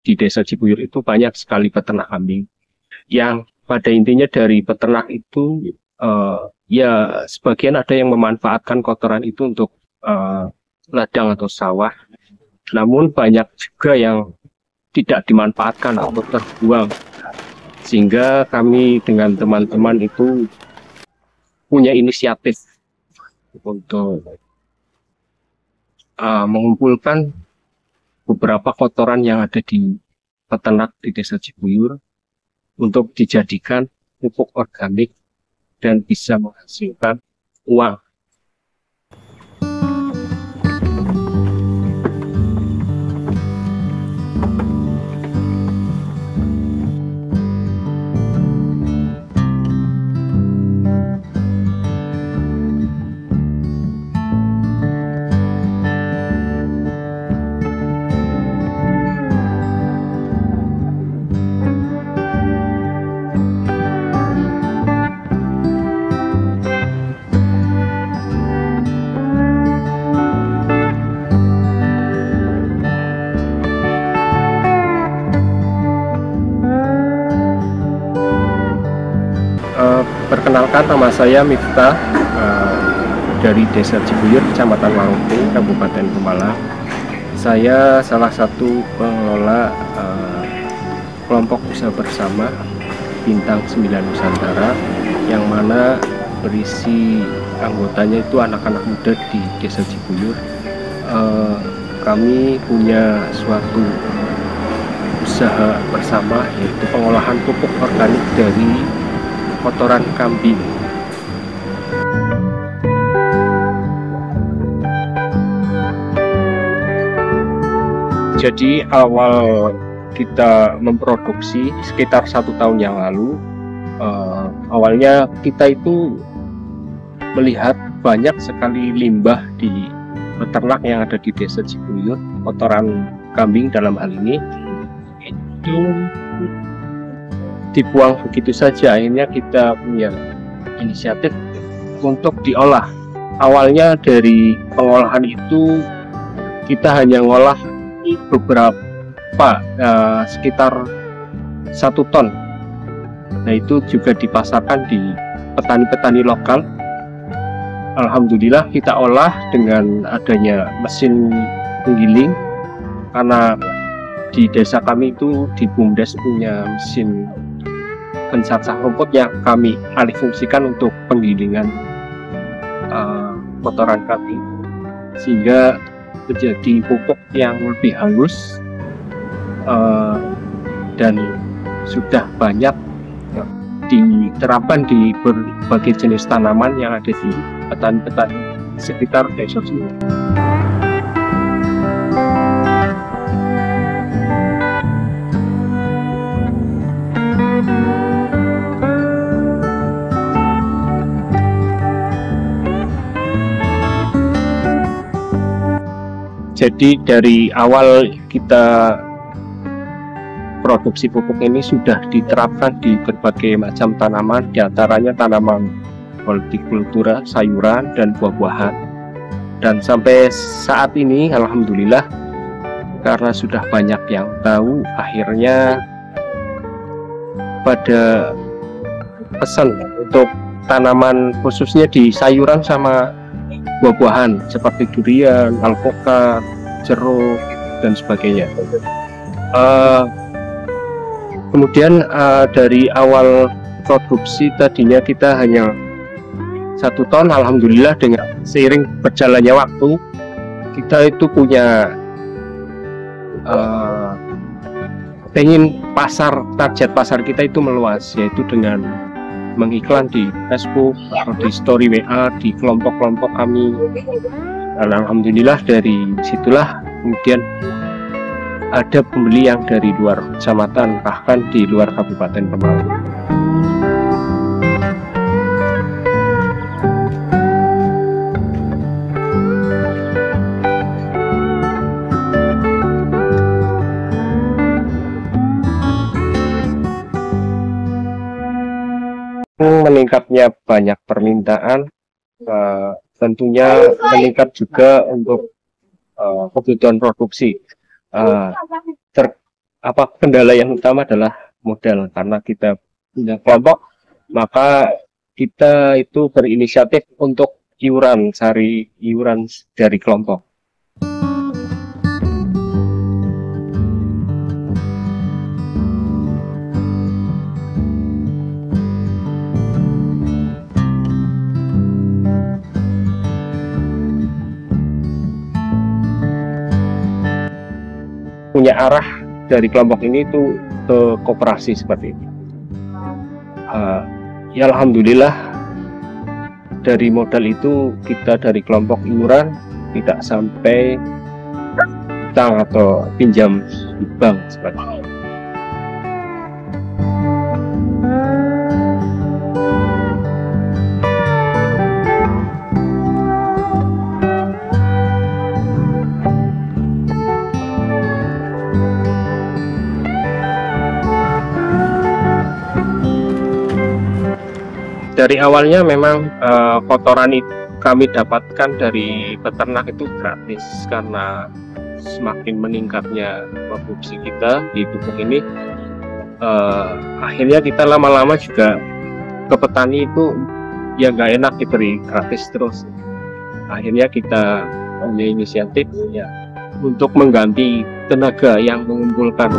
di Desa Cibuyur itu banyak sekali peternak kambing yang pada intinya dari peternak itu ya sebagian ada yang memanfaatkan kotoran itu untuk ladang atau sawah, namun banyak juga yang tidak dimanfaatkan atau terbuang, sehingga kami dengan teman-teman itu punya inisiatif untuk mengumpulkan beberapa kotoran yang ada di peternak di Desa Cibuyur untuk dijadikan pupuk organik dan bisa menghasilkan uang. Perkenalkan, nama saya Miftah dari Desa Cibuyur, Kecamatan Warungte, Kabupaten Pemalang. Saya salah satu pengelola kelompok usaha bersama Bintang 9 Nusantara, yang mana berisi anggotanya itu anak-anak muda di Desa Cibuyur. Kami punya suatu usaha bersama, yaitu pengolahan pupuk organik dari kotoran kambing. Jadi awal kita memproduksi sekitar 1 tahun yang lalu, awalnya kita itu melihat banyak sekali limbah di peternak yang ada di Desa Cibuyur, kotoran kambing dalam hal ini, itu dibuang begitu saja. Akhirnya kita punya inisiatif untuk diolah. Awalnya dari pengolahan itu kita hanya ngolah beberapa, sekitar 1 ton. Nah, itu juga dipasarkan di petani-petani lokal. Alhamdulillah kita olah dengan adanya mesin penggiling, karena di desa kami itu di BUMDes punya mesin pencacah rumput yang kami alihfungsikan untuk penggilingan kotoran kambing, sehingga menjadi pupuk yang lebih halus dan sudah banyak diterapkan di berbagai jenis tanaman yang ada di petani-petani sekitar desa sini. Jadi dari awal kita produksi pupuk ini sudah diterapkan di berbagai macam tanaman, diantaranya tanaman hortikultura, sayuran, dan buah-buahan. Dan sampai saat ini alhamdulillah, karena sudah banyak yang tahu, akhirnya pada pesan untuk tanaman khususnya di sayuran sama buah-buahan seperti durian, alpukat, jeruk, dan sebagainya. Kemudian dari awal produksi tadinya kita hanya 1 ton, alhamdulillah dengan seiring berjalannya waktu kita itu punya pengen target pasar kita itu meluas, yaitu dengan mengiklan di Facebook atau di story WA di kelompok-kelompok kami. Dan alhamdulillah dari situlah kemudian ada pembeli yang dari luar kecamatan, bahkan di luar Kabupaten Pemalang. Meningkatnya banyak permintaan, tentunya meningkat juga untuk kebutuhan produksi. kendala yang utama adalah modal, karena kita punya kelompok, maka kita itu berinisiatif untuk cari iuran dari kelompok. Punya arah dari kelompok ini itu ke koperasi seperti ini. Ya alhamdulillah, dari modal itu kita dari kelompok iuran tidak sampai utang atau pinjam di bank seperti ini. Dari awalnya memang kotoran itu kami dapatkan dari peternak itu gratis, karena semakin meningkatnya produksi kita di pupuk ini, akhirnya kita lama-lama juga ke petani itu ya nggak enak diberi gratis terus. Akhirnya kita punya inisiatif ya untuk mengganti tenaga yang mengumpulkan.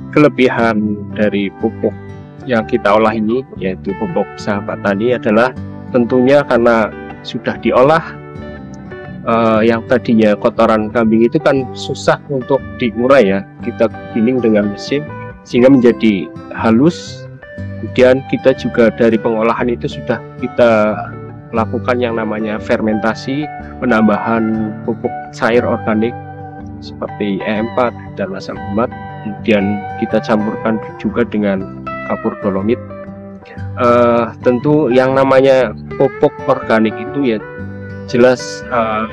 Kelebihan dari pupuk yang kita olah ini, yaitu pupuk Sahabat Tani, adalah tentunya karena sudah diolah, yang tadinya kotoran kambing itu kan susah untuk diurai ya, kita giling dengan mesin sehingga menjadi halus. Kemudian kita juga dari pengolahan itu sudah kita lakukan yang namanya fermentasi, penambahan pupuk cair organik seperti E4 dan asam lemak. Kemudian kita campurkan juga dengan kapur dolomit. Tentu yang namanya pupuk organik itu ya jelas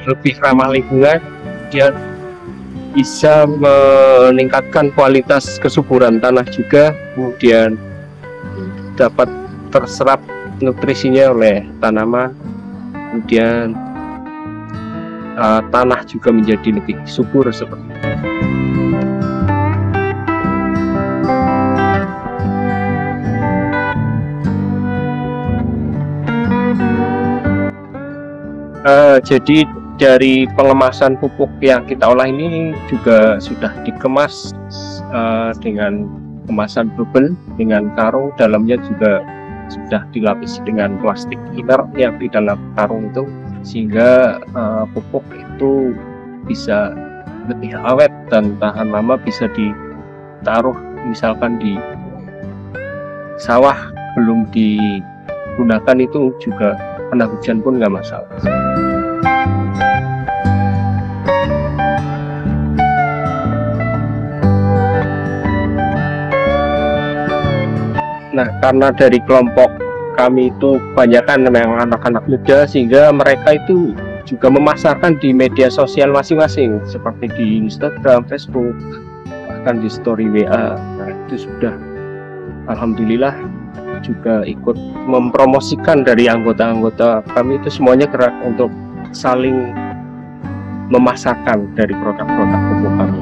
lebih ramah lingkungan, dia bisa meningkatkan kualitas kesuburan tanah juga, kemudian dapat terserap nutrisinya oleh tanaman, kemudian tanah juga menjadi lebih subur seperti itu. Jadi dari pengemasan pupuk yang kita olah ini juga sudah dikemas dengan kemasan bubble dengan karung, dalamnya juga sudah dilapisi dengan plastik inner yang di dalam karung itu, sehingga pupuk itu bisa lebih awet dan tahan lama, bisa ditaruh misalkan di sawah belum digunakan itu juga kena hujan pun nggak masalah. Nah, karena dari kelompok kami itu kebanyakan memang anak-anak muda, sehingga mereka itu juga memasarkan di media sosial masing-masing, seperti di Instagram, Facebook, bahkan di story WA. Nah, itu sudah alhamdulillah juga ikut mempromosikan dari anggota-anggota kami itu semuanya gerak untuk saling memasarkan dari produk-produk pupuk kami.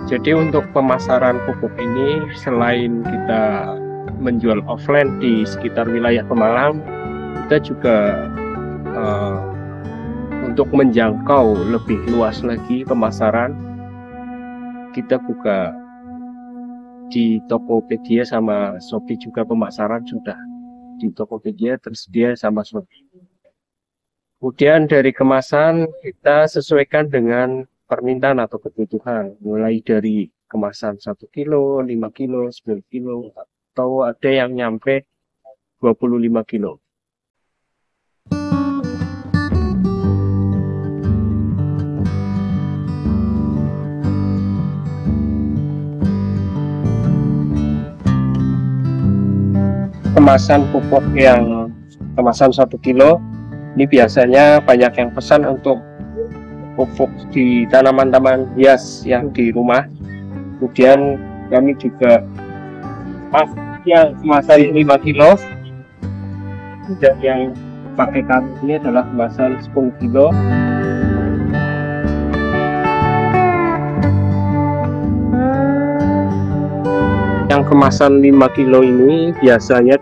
Jadi untuk pemasaran pupuk ini, selain kita menjual offline di sekitar wilayah Pemalang, kita juga untuk menjangkau lebih luas lagi pemasaran, kita buka di Tokopedia sama Shopee juga. Pemasaran sudah di Tokopedia tersedia sama Shopee. Kemudian dari kemasan kita sesuaikan dengan permintaan atau kebutuhan, mulai dari kemasan 1 kilo, 5 kilo, 10 kilo, atau ada yang nyampe 25 kilo. Kemasan pupuk yang kemasan 1 kilo Ini biasanya banyak yang pesan untuk pupuk di tanaman-tanaman hias yang di rumah. Kemudian kami juga yang kemasan 5 kilo, dan yang pakai kami ini adalah kemasan 10 kilo. Yang kemasan 5 kilo ini biasanya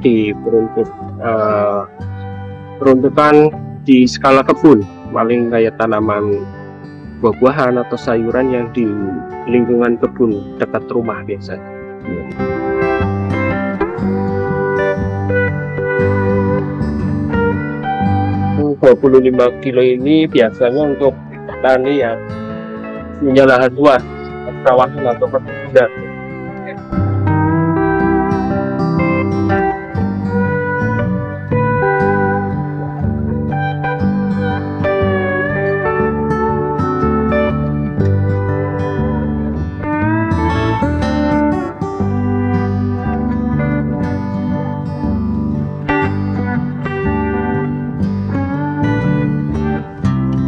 peruntukan di skala kebun, paling kayak tanaman buah-buahan atau sayuran yang di lingkungan kebun dekat rumah biasanya. 25 kilo ini biasanya untuk petani yang punya lahan luas, perawatan atau perkebunan.